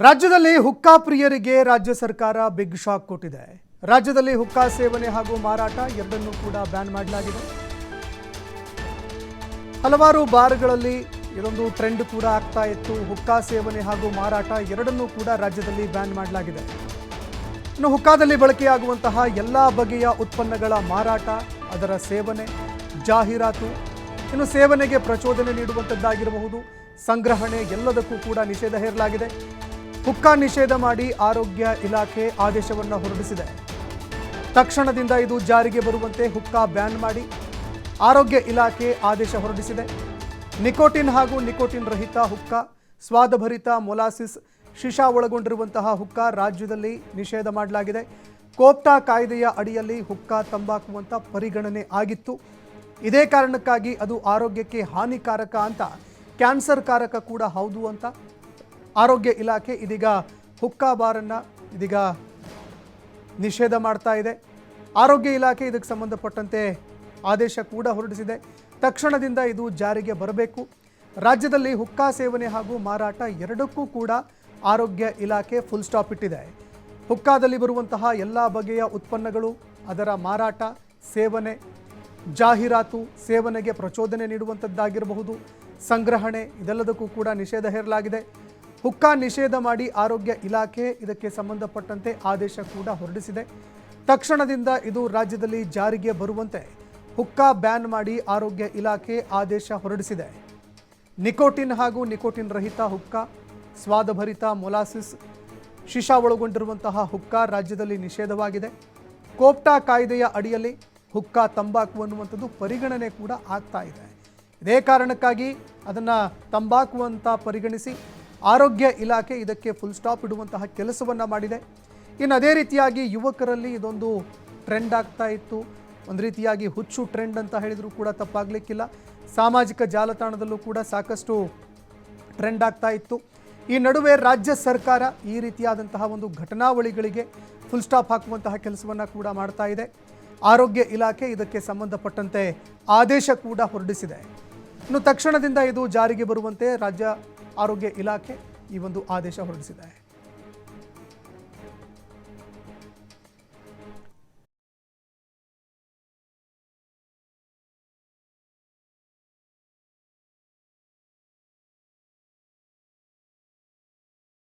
ರಾಜ್ಯದಲ್ಲಿ ಹುಕ್ಕಾ ಪ್ರಿಯರಿಗೆ ರಾಜ್ಯ ಸರ್ಕಾರ ಬಿಗ್ ಶಾಕ್ ಕೊಟ್ಟಿದೆ. ರಾಜ್ಯದಲ್ಲಿ ಹುಕ್ಕಾ ಸೇವನೆ ಹಾಗೂ ಮಾರಾಟ ಎರಡನ್ನೂ ಕೂಡ ಬ್ಯಾನ್ ಮಾಡಲಾಗಿದೆ. ಹಲವಾರು ಬಾರ್ಗಳಲ್ಲಿ ಇದೊಂದು ಟ್ರೆಂಡ್ ಕೂಡ ಆಗ್ತಾ ಇತ್ತು. ಹುಕ್ಕಾ ಸೇವನೆ ಹಾಗೂ ಮಾರಾಟ ಎರಡನ್ನೂ ಕೂಡ ರಾಜ್ಯದಲ್ಲಿ ಬ್ಯಾನ್ ಮಾಡಲಾಗಿದೆ. ಇನ್ನು ಹುಕ್ಕಾದಲ್ಲಿ ಬಳಕೆಯಾಗುವಂತಹ ಎಲ್ಲ ಬಗೆಯ ಉತ್ಪನ್ನಗಳ ಮಾರಾಟ, ಅದರ ಸೇವನೆ, ಜಾಹೀರಾತು, ಇನ್ನು ಸೇವನೆಗೆ ಪ್ರಚೋದನೆ ನೀಡುವಂಥದ್ದಾಗಿರಬಹುದು, ಸಂಗ್ರಹಣೆ ಎಲ್ಲದಕ್ಕೂ ಕೂಡ ನಿಷೇಧ ಹೇರಲಾಗಿದೆ. ಹುಕ್ಕಾ ನಿಷೇಧ ಮಾಡಿ ಆರೋಗ್ಯ ಇಲಾಖೆ ಆದೇಶವನ್ನು ಹೊರಡಿಸಿದೆ. ತಕ್ಷಣದಿಂದ ಇದು ಜಾರಿಗೆ ಬರುವಂತೆ ಹುಕ್ಕಾ ಬ್ಯಾನ್ ಮಾಡಿ ಆರೋಗ್ಯ ಇಲಾಖೆ ಆದೇಶ ಹೊರಡಿಸಿದೆ. ನಿಕೋಟಿನ್ ಹಾಗೂ ನಿಕೋಟಿನ್ ರಹಿತ ಹುಕ್ಕಾ, ಸ್ವಾದಭರಿತ ಮೊಲಾಸಿಸ್, ಶಿಶಾ ಒಳಗೊಂಡಿರುವಂತಹ ಹುಕ್ಕಾ ರಾಜ್ಯದಲ್ಲಿ ನಿಷೇಧ ಮಾಡಲಾಗಿದೆ. ಕೋಪ್ಟಾ ಕಾಯ್ದೆಯ ಅಡಿಯಲ್ಲಿ ಹುಕ್ಕಾ ತಂಬಾಕು ಅಂತ ಪರಿಗಣನೆ ಆಗಿತ್ತು. ಇದೇ ಕಾರಣಕ್ಕಾಗಿ ಅದು ಆರೋಗ್ಯಕ್ಕೆ ಹಾನಿಕಾರಕ ಅಂತ, ಕ್ಯಾನ್ಸರ್ ಕಾರಕ ಕೂಡ ಹೌದು ಅಂತ ಆರೋಗ್ಯ ಇಲಾಖೆ ಇದೀಗ ಹುಕ್ಕಾ ಬಾರನ್ನು ಇದೀಗ ನಿಷೇಧ ಮಾಡ್ತಾ ಇದೆ. ಆರೋಗ್ಯ ಇಲಾಖೆ ಇದಕ್ಕೆ ಸಂಬಂಧಪಟ್ಟಂತೆ ಆದೇಶ ಕೂಡ ಹೊರಡಿಸಿದೆ. ತಕ್ಷಣದಿಂದ ಇದು ಜಾರಿಗೆ ಬರಬೇಕು. ರಾಜ್ಯದಲ್ಲಿ ಹುಕ್ಕಾ ಸೇವನೆ ಹಾಗೂ ಮಾರಾಟ ಎರಡಕ್ಕೂ ಕೂಡ ಆರೋಗ್ಯ ಇಲಾಖೆ ಫುಲ್ ಸ್ಟಾಪ್ ಇಟ್ಟಿದೆ. ಹುಕ್ಕಾದಲ್ಲಿ ಬರುವಂತಹ ಎಲ್ಲ ಬಗೆಯ ಉತ್ಪನ್ನಗಳು, ಅದರ ಮಾರಾಟ, ಸೇವನೆ, ಜಾಹೀರಾತು, ಸೇವನೆಗೆ ಪ್ರಚೋದನೆ ನೀಡುವಂಥದ್ದಾಗಿರಬಹುದು, ಸಂಗ್ರಹಣೆ ಇದೆಲ್ಲದಕ್ಕೂ ಕೂಡ ನಿಷೇಧ ಹೇರಲಾಗಿದೆ. ಹುಕ್ಕಾ ನಿಷೇಧ ಮಾಡಿ ಆರೋಗ್ಯ ಇಲಾಖೆ ಇದಕ್ಕೆ ಸಂಬಂಧಪಟ್ಟಂತೆ ಆದೇಶ ಕೂಡ ಹೊರಡಿಸಿದೆ. ತಕ್ಷಣದಿಂದ ಇದು ರಾಜ್ಯದಲ್ಲಿ ಜಾರಿಗೆ ಬರುವಂತೆ ಹುಕ್ಕಾ ಬ್ಯಾನ್ ಮಾಡಿ ಆರೋಗ್ಯ ಇಲಾಖೆ ಆದೇಶ ಹೊರಡಿಸಿದೆ. ನಿಕೋಟಿನ್ ಹಾಗೂ ನಿಕೋಟಿನ್ ರಹಿತ ಹುಕ್ಕಾ, ಸ್ವಾದಭರಿತ ಮೊಲಾಸಿಸ್, ಶಿಶಾ ಒಳಗೊಂಡಿರುವಂತಹ ಹುಕ್ಕಾ ರಾಜ್ಯದಲ್ಲಿ ನಿಷೇಧವಾಗಿದೆ. ಕೋಪ್ಟಾ ಕಾಯ್ದೆಯ ಅಡಿಯಲ್ಲಿ ಹುಕ್ಕಾ ತಂಬಾಕು ಅನ್ನುವಂಥದ್ದು ಪರಿಗಣನೆ ಕೂಡ ಆಗ್ತಾ ಇದೆ. ಇದೇ ಕಾರಣಕ್ಕಾಗಿ ಅದನ್ನು ತಂಬಾಕು ಅಂತ ಪರಿಗಣಿಸಿ ಆರೋಗ್ಯ ಇಲಾಖೆ ಇದಕ್ಕೆ ಫುಲ್ ಸ್ಟಾಪ್ ಇಡುವಂತಹ ಕೆಲಸವನ್ನು ಮಾಡಿದೆ. ಇನ್ನು ಅದೇ ರೀತಿಯಾಗಿ ಯುವಕರಲ್ಲಿ ಇದೊಂದು ಟ್ರೆಂಡ್ ಆಗ್ತಾ ಇತ್ತು. ಒಂದು ರೀತಿಯಾಗಿ ಹುಚ್ಚು ಟ್ರೆಂಡ್ ಅಂತ ಹೇಳಿದರೂ ಕೂಡ ತಪ್ಪಾಗಲಿಕ್ಕಿಲ್ಲ. ಸಾಮಾಜಿಕ ಜಾಲತಾಣದಲ್ಲೂ ಕೂಡ ಸಾಕಷ್ಟು ಟ್ರೆಂಡ್ ಆಗ್ತಾ ಇತ್ತು. ಈ ನಡುವೆ ರಾಜ್ಯ ಸರ್ಕಾರ ಈ ರೀತಿಯಾದಂತಹ ಒಂದು ಘಟನಾವಳಿಗಳಿಗೆ ಫುಲ್ ಸ್ಟಾಪ್ ಹಾಕುವಂತಹ ಕೆಲಸವನ್ನು ಕೂಡ ಮಾಡ್ತಾ ಇದೆ. ಆರೋಗ್ಯ ಇಲಾಖೆ ಇದಕ್ಕೆ ಸಂಬಂಧಪಟ್ಟಂತೆ ಆದೇಶ ಕೂಡ ಹೊರಡಿಸಿದೆ. ಇನ್ನು ತಕ್ಷಣದಿಂದ ಇದು ಜಾರಿಗೆ ಬರುವಂತೆ ರಾಜ್ಯ ಆರೋಗ್ಯ ಇಲಾಖೆ ಈ ಒಂದು ಆದೇಶ ಹೊರಡಿಸಿದೆ.